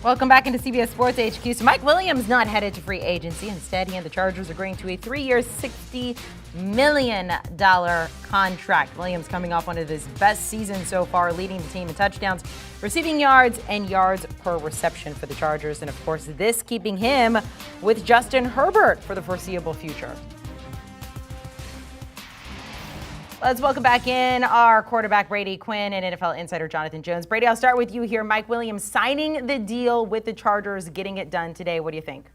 Welcome back into CBS Sports HQ. So Mike Williams not headed to free agency. Instead, he and the Chargers agreeing to a 3-year, $60 million contract. Williams coming off one of his best seasons so far, leading the team in touchdowns, receiving yards, and yards per reception for the Chargers. And, of course, this keeping him with Justin Herbert for the foreseeable future. Let's welcome back in our quarterback, Brady, Quinn, and NFL insider Jonathan Jones. Brady, I'll start with you here. Mike Williams signing the deal with the Chargers, getting it done today. What do you think?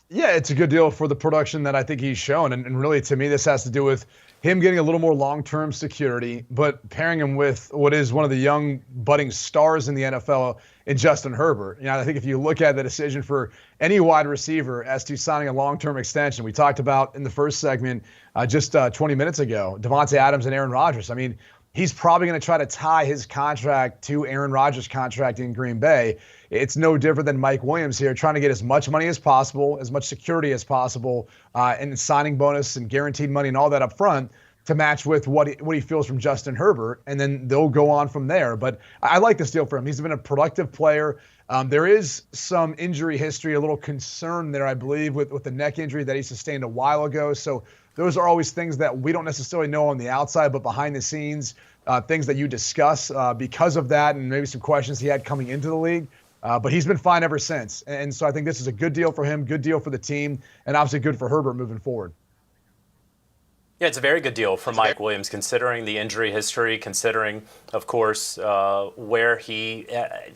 Yeah, it's a good deal for the production that I think he's shown. And really, to me, this has to do with him getting a little more long-term security, but pairing him with what is one of the young budding stars in the NFL in Justin Herbert. You know, I think if you look at the decision for any wide receiver as to signing a long-term extension, we talked about in the first segment just 20 minutes ago, Davante Adams and Aaron Rodgers. I mean, he's probably going to try to tie his contract to Aaron Rodgers' contract in Green Bay. It's no different than Mike Williams here, trying to get as much money as possible, as much security as possible, and signing bonus and guaranteed money and all that up front to match with what he feels from Justin Herbert, and then they'll go on from there. But I like this deal for him. He's been a productive player. There is some injury history, a little concern there, I believe, with the neck injury that he sustained a while ago. So those are always things that we don't necessarily know on the outside, but behind the scenes, things that you discuss because of that and maybe some questions he had coming into the league. But he's been fine ever since. And so I think this is a good deal for him, good deal for the team, and obviously good for Herbert moving forward. Yeah, it's a very good deal for Mike Williams, considering the injury history, considering, of course, where he,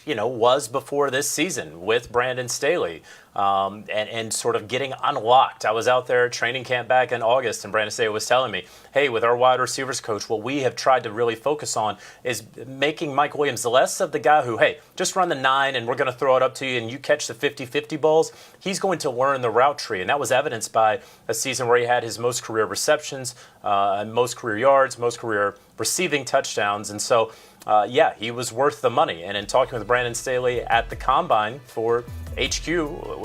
was before this season with Brandon Staley. And sort of getting unlocked. I was out there at training camp back in August, and Brandon Staley was telling me, hey, with our wide receivers coach, what we have tried to really focus on is making Mike Williams less of the guy who, hey, just run the 9 and we're going to throw it up to you and you catch the 50-50 balls. He's going to learn the route tree, and that was evidenced by a season where he had his most career receptions, most career yards, most career receiving touchdowns. And so, he was worth the money. And in talking with Brandon Staley at the Combine for HQ,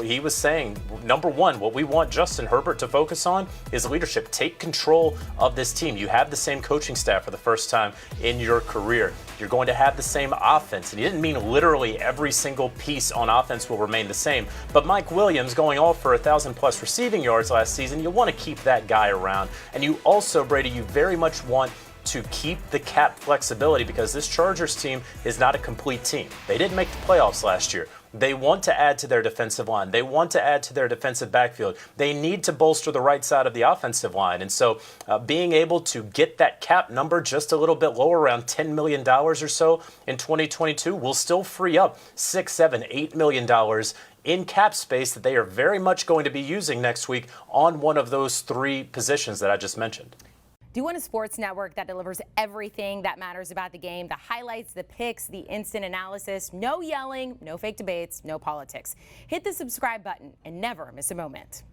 he was saying, number one, what we want Justin Herbert to focus on is leadership. Take control of this team. You have the same coaching staff for the first time in your career. You're going to have the same offense. And he didn't mean literally every single piece on offense will remain the same. But Mike Williams going off for 1,000+ receiving yards last season, you want to keep that guy around. And you also, Brady, you very much want to keep the cap flexibility, because this Chargers team is not a complete team. They didn't make the playoffs last year. They want to add to their defensive line. They want to add to their defensive backfield. They need to bolster the right side of the offensive line. And so being able to get that cap number just a little bit lower, around $10 million or so in 2022, will still free up $6, $7, $8 million in cap space that they are very much going to be using next week on one of those 3 positions that I just mentioned. Do you want a sports network that delivers everything that matters about the game? The highlights, the picks, the instant analysis, no yelling, no fake debates, no politics. Hit the subscribe button and never miss a moment.